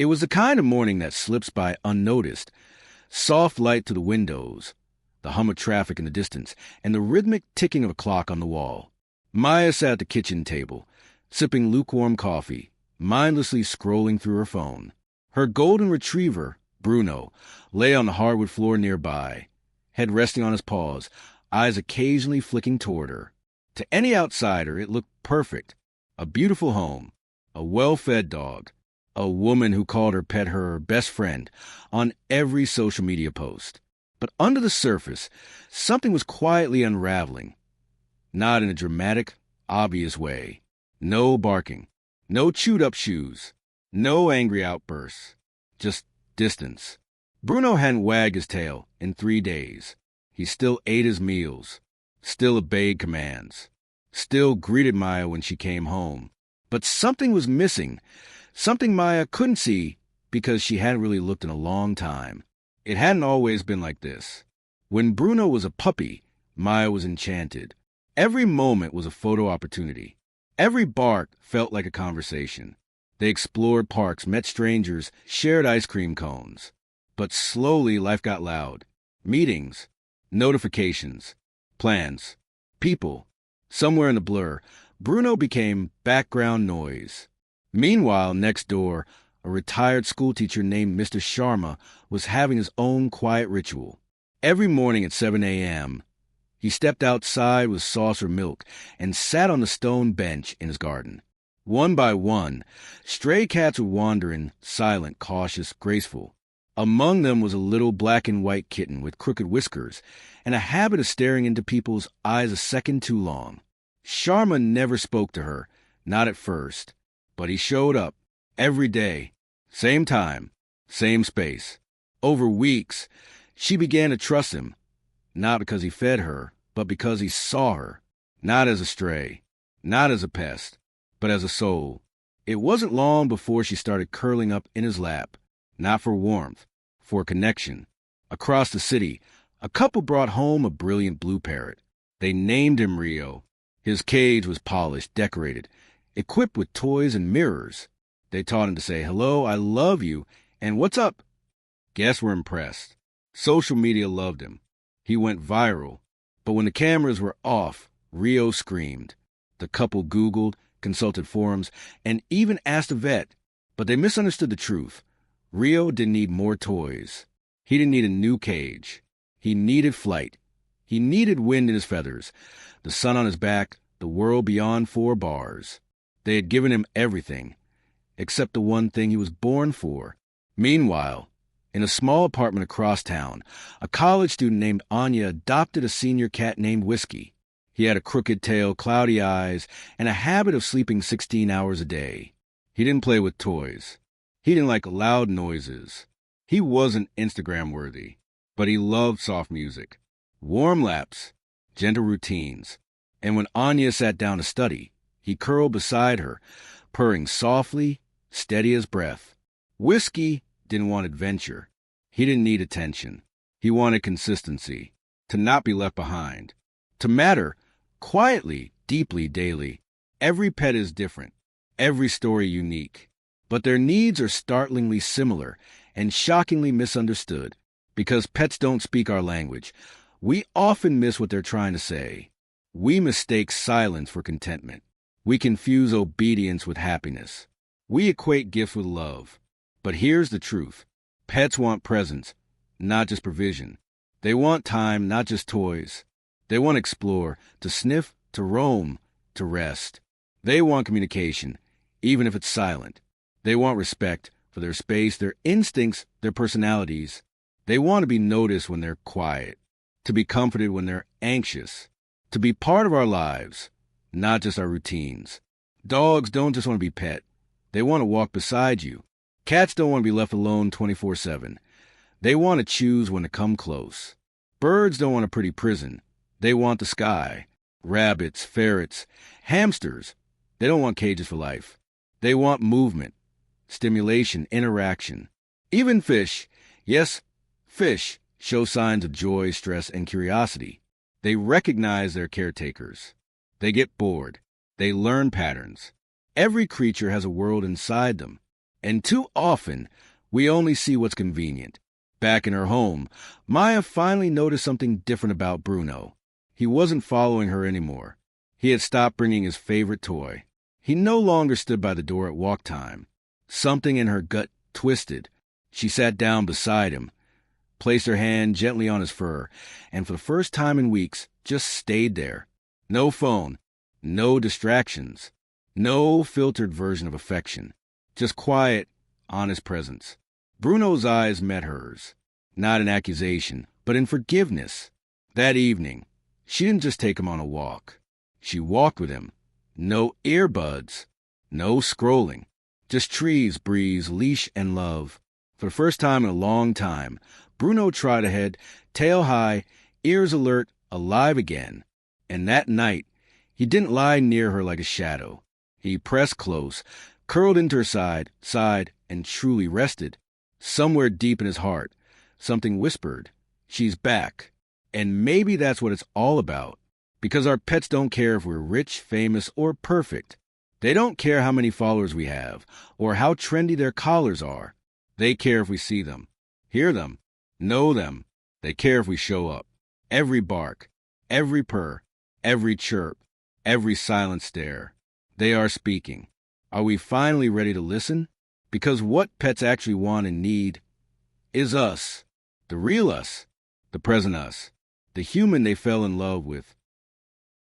It was the kind of morning that slips by unnoticed. Soft light through the windows, the hum of traffic in the distance, and the rhythmic ticking of a clock on the wall. Maya sat at the kitchen table, sipping lukewarm coffee, mindlessly scrolling through her phone. Her golden retriever, Bruno, lay on the hardwood floor nearby, head resting on his paws, eyes occasionally flicking toward her. To any outsider, it looked perfect. A beautiful home, a well-fed dog, a woman who called her pet her best friend on every social media post. But under the surface, something was quietly unraveling. Not in a dramatic, obvious way. No barking, no chewed-up shoes, no angry outbursts, just distance. Bruno hadn't wagged his tail in 3 days. He still ate his meals, still obeyed commands, still greeted Maya when she came home. But something was missing, something Maya couldn't see because she hadn't really looked in a long time. It hadn't always been like this. When Bruno was a puppy, Maya was enchanted. Every moment was a photo opportunity. Every bark felt like a conversation. They explored parks, met strangers, shared ice cream cones. But slowly life got loud. Meetings, notifications, plans, people. Somewhere in the blur, Bruno became background noise. Meanwhile, next door, a retired schoolteacher named Mr. Sharma was having his own quiet ritual. Every morning at 7 a.m., he stepped outside with saucer milk and sat on the stone bench in his garden. One by one, stray cats would wander in, silent, cautious, graceful. Among them was a little black and white kitten with crooked whiskers and a habit of staring into people's eyes a second too long. Sharma never spoke to her, not at first, but he showed up every day, same time, same space. Over weeks, she began to trust him, not because he fed her, but because he saw her, not as a stray, not as a pest, but as a soul. It wasn't long before she started curling up in his lap, not for warmth, for connection. Across the city, a couple brought home a brilliant blue parrot. They named him Rio. His cage was polished, decorated, equipped with toys and mirrors. They taught him to say, "Hello, I love you," and "What's up?" Guests were impressed. Social media loved him. He went viral. But when the cameras were off, Rio screamed. The couple Googled, consulted forums, and even asked a vet. But they misunderstood the truth. Rio didn't need more toys. He didn't need a new cage. He needed flight. He needed wind in his feathers, the sun on his back, the world beyond 4 bars. They had given him everything, except the one thing he was born for. Meanwhile, in a small apartment across town, a college student named Anya adopted a senior cat named Whiskey. He had a crooked tail, cloudy eyes, and a habit of sleeping 16 hours a day. He didn't play with toys. He didn't like loud noises. He wasn't Instagram-worthy, but he loved soft music, warm laps, gentle routines. And when Anya sat down to study, he curled beside her, purring softly, steady as breath. Whiskey didn't want adventure. He didn't need attention. He wanted consistency, to not be left behind, to matter quietly, deeply, daily. Every pet is different, every story unique, but their needs are startlingly similar and shockingly misunderstood. Because pets don't speak our language, we often miss what they're trying to say. We mistake silence for contentment. We confuse obedience with happiness. We equate gifts with love. But here's the truth. Pets want presence, not just provision. They want time, not just toys. They want to explore, to sniff, to roam, to rest. They want communication, even if it's silent. They want respect for their space, their instincts, their personalities. They want to be noticed when they're quiet, to be comforted when they're anxious, to be part of our lives, not just our routines. Dogs don't just want to be pet. They want to walk beside you. Cats don't want to be left alone 24/7. They want to choose when to come close. Birds don't want a pretty prison. They want the sky. Rabbits, ferrets, hamsters. They don't want cages for life. They want movement, stimulation, interaction. Even fish, yes, fish, show signs of joy, stress, and curiosity. They recognize their caretakers. They get bored. They learn patterns. Every creature has a world inside them. And too often, we only see what's convenient. Back in her home, Maya finally noticed something different about Bruno. He wasn't following her anymore. He had stopped bringing his favorite toy. He no longer stood by the door at walk time. Something in her gut twisted. She sat down beside him, placed her hand gently on his fur, and for the first time in weeks, just stayed there. No phone, no distractions, no filtered version of affection. Just quiet, honest presence. Bruno's eyes met hers, not in accusation, but in forgiveness. That evening, she didn't just take him on a walk. She walked with him. No earbuds, no scrolling. Just trees, breeze, leash, and love. For the first time in a long time, Bruno trotted ahead, tail high, ears alert, alive again. And that night, he didn't lie near her like a shadow. He pressed close, curled into her side, and truly rested. Somewhere deep in his heart, something whispered, "She's back." And maybe that's what it's all about. Because our pets don't care if we're rich, famous, or perfect. They don't care how many followers we have, or how trendy their collars are. They care if we see them, hear them, know them. They care if we show up. Every bark, every purr, every chirp, every silent stare. They are speaking. Are we finally ready to listen? Because what pets actually want and need is us. The real us. The present us. The human they fell in love with.